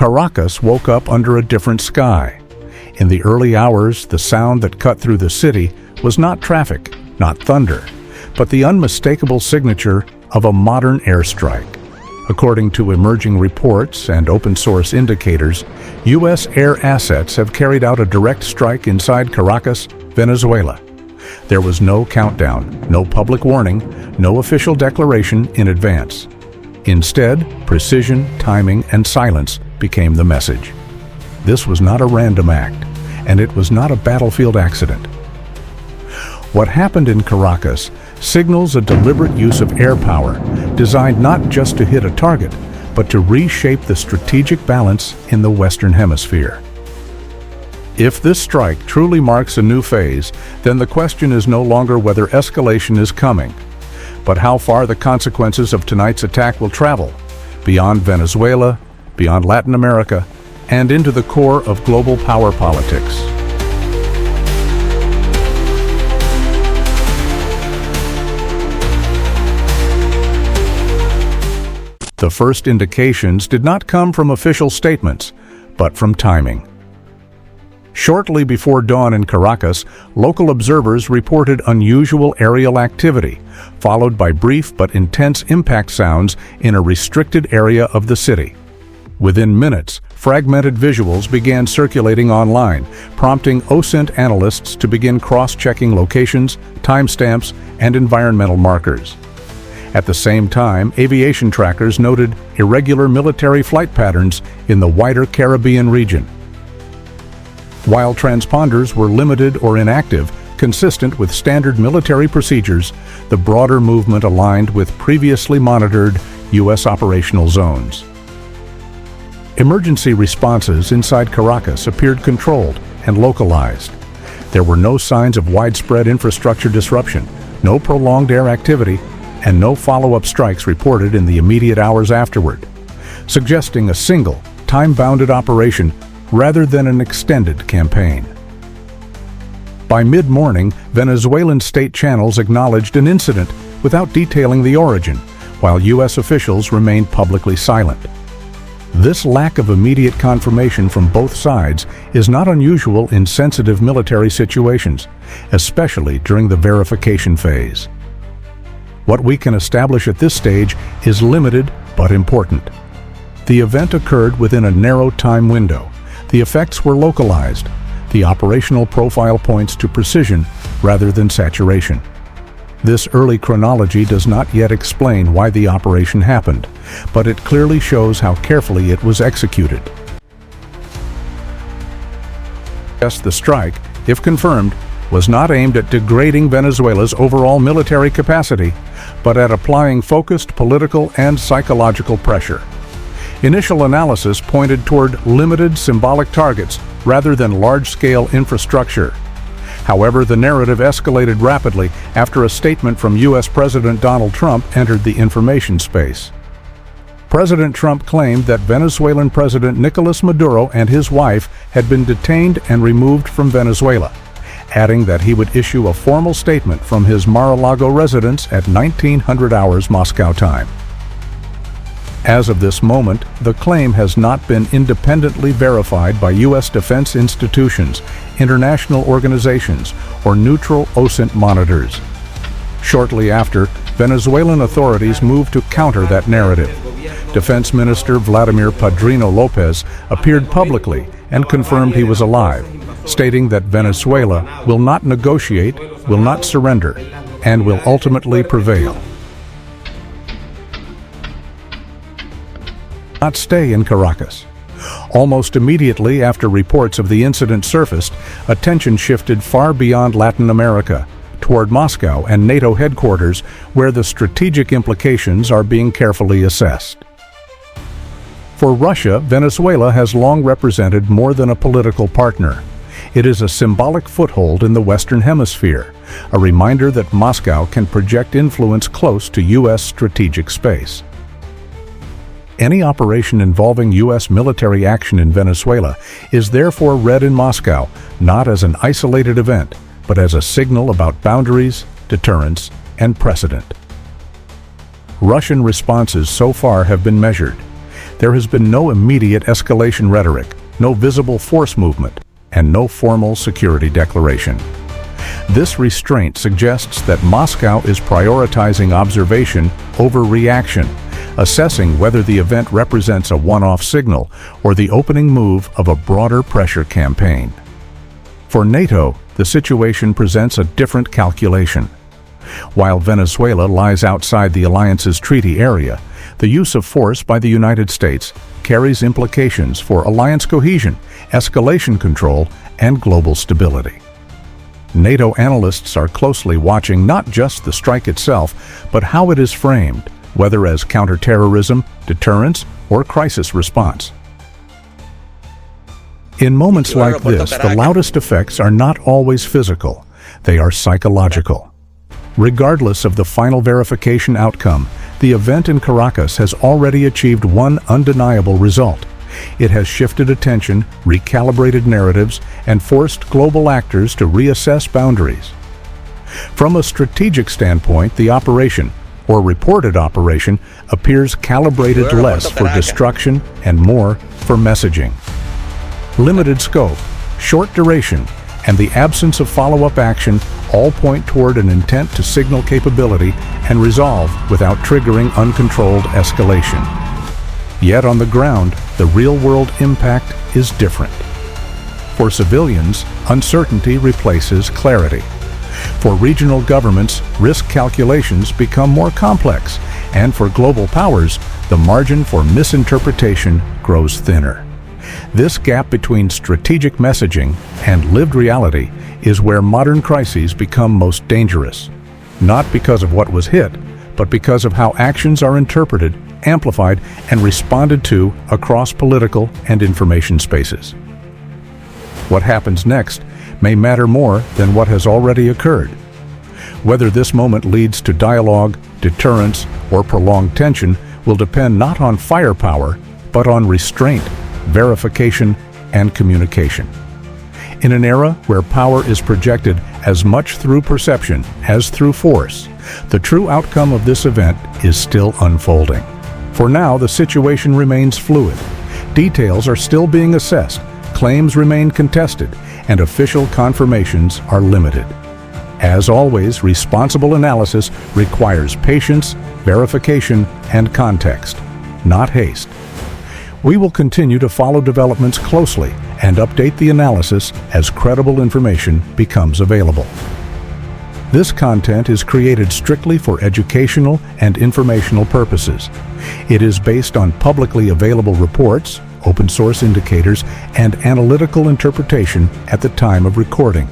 Caracas woke up under a different sky. In the early hours, the sound that cut through the city was not traffic, not thunder, but the unmistakable signature of a modern airstrike. According to emerging reports and open-source indicators, U.S. air assets have carried out a direct strike inside Caracas, Venezuela. There was no countdown, no public warning, no official declaration in advance. Instead, precision, timing, and silence became the message. This was not a random act, and it was not a battlefield accident. What happened in Caracas signals a deliberate use of air power, designed not just to hit a target, but to reshape the strategic balance in the Western Hemisphere. If this strike truly marks a new phase, then the question is no longer whether escalation is coming, but how far the consequences of tonight's attack will travel, beyond Venezuela, beyond Latin America, and into the core of global power politics. The first indications did not come from official statements, but from timing. Shortly before dawn in Caracas, local observers reported unusual aerial activity, followed by brief but intense impact sounds in a restricted area of the city. Within minutes, fragmented visuals began circulating online, prompting OSINT analysts to begin cross-checking locations, timestamps, and environmental markers. At the same time, aviation trackers noted irregular military flight patterns in the wider Caribbean region. While transponders were limited or inactive, consistent with standard military procedures, the broader movement aligned with previously monitored U.S. operational zones. Emergency responses inside Caracas appeared controlled and localized. There were no signs of widespread infrastructure disruption, no prolonged air activity, and no follow-up strikes reported in the immediate hours afterward, suggesting a single, time-bounded operation rather than an extended campaign. By mid-morning, Venezuelan state channels acknowledged an incident without detailing the origin, while U.S. officials remained publicly silent. This lack of immediate confirmation from both sides is not unusual in sensitive military situations, especially during the verification phase. What we can establish at this stage is limited but important. The event occurred within a narrow time window. The effects were localized. The operational profile points to precision rather than saturation. This early chronology does not yet explain why the operation happened, but it clearly shows how carefully it was executed. Yes, the strike, if confirmed, was not aimed at degrading Venezuela's overall military capacity, but at applying focused political and psychological pressure. Initial analysis pointed toward limited symbolic targets rather than large-scale infrastructure. However, the narrative escalated rapidly after a statement from U.S. President Donald Trump entered the information space. President Trump claimed that Venezuelan President Nicolas Maduro and his wife had been detained and removed from Venezuela, adding that he would issue a formal statement from his Mar-a-Lago residence at 1900 hours Moscow time. As of this moment, the claim has not been independently verified by U.S. defense institutions, international organizations, or neutral OSINT monitors. Shortly after, Venezuelan authorities moved to counter that narrative. Defense Minister Vladimir Padrino Lopez appeared publicly and confirmed he was alive, stating that Venezuela will not negotiate, will not surrender, and will ultimately prevail. Not stay in Caracas. Almost immediately after reports of the incident surfaced, attention shifted far beyond Latin America, toward Moscow and NATO headquarters, where the strategic implications are being carefully assessed. For Russia, Venezuela has long represented more than a political partner. It is a symbolic foothold in the Western Hemisphere, a reminder that Moscow can project influence close to U.S. strategic space. Any operation involving U.S. military action in Venezuela is therefore read in Moscow not as an isolated event, but as a signal about boundaries, deterrence, and precedent. Russian responses so far have been measured. there has been no immediate escalation rhetoric, no visible force movement, and no formal security declaration. This restraint suggests that Moscow is prioritizing observation over reaction, assessing whether the event represents a one-off signal or the opening move of a broader pressure campaign. For NATO, the situation presents a different calculation. While Venezuela lies outside the alliance's treaty area, the use of force by the United States carries implications for alliance cohesion, escalation control, and global stability. NATO analysts are closely watching not just the strike itself, but how it is framed, whether as counterterrorism, deterrence, or crisis response. In moments like this, the loudest effects are not always physical, they are psychological. Regardless of the final verification outcome, the event in Caracas has already achieved one undeniable result. It has shifted attention, recalibrated narratives, and forced global actors to reassess boundaries. From a strategic standpoint, the operation, or reported operation, appears calibrated less for destruction and more for messaging. Limited scope, short duration, and the absence of follow-up action all point toward an intent to signal capability and resolve without triggering uncontrolled escalation. Yet on the ground, the real-world impact is different. For civilians, uncertainty replaces clarity. For regional governments, risk calculations become more complex, and for global powers, the margin for misinterpretation grows thinner. This gap between strategic messaging and lived reality is where modern crises become most dangerous, not because of what was hit, but because of how actions are interpreted, amplified, and responded to across political and information spaces. What happens next may matter more than what has already occurred. Whether this moment leads to dialogue, deterrence, or prolonged tension will depend not on firepower, but on restraint, verification, and communication. In an era where power is projected as much through perception as through force, the true outcome of this event is still unfolding. For now, the situation remains fluid. Details are still being assessed, claims remain contested, and official confirmations are limited. As always, responsible analysis requires patience, verification, and context, not haste. We will continue to follow developments closely and update the analysis as credible information becomes available. This content is created strictly for educational and informational purposes. It is based on publicly available reports, open source indicators, and analytical interpretation at the time of recording.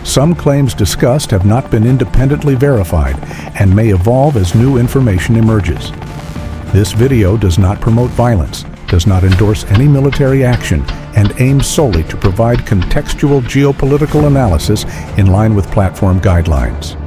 Some claims discussed have not been independently verified and may evolve as new information emerges. This video does not promote violence, does not endorse any military action, and aims solely to provide contextual geopolitical analysis in line with platform guidelines.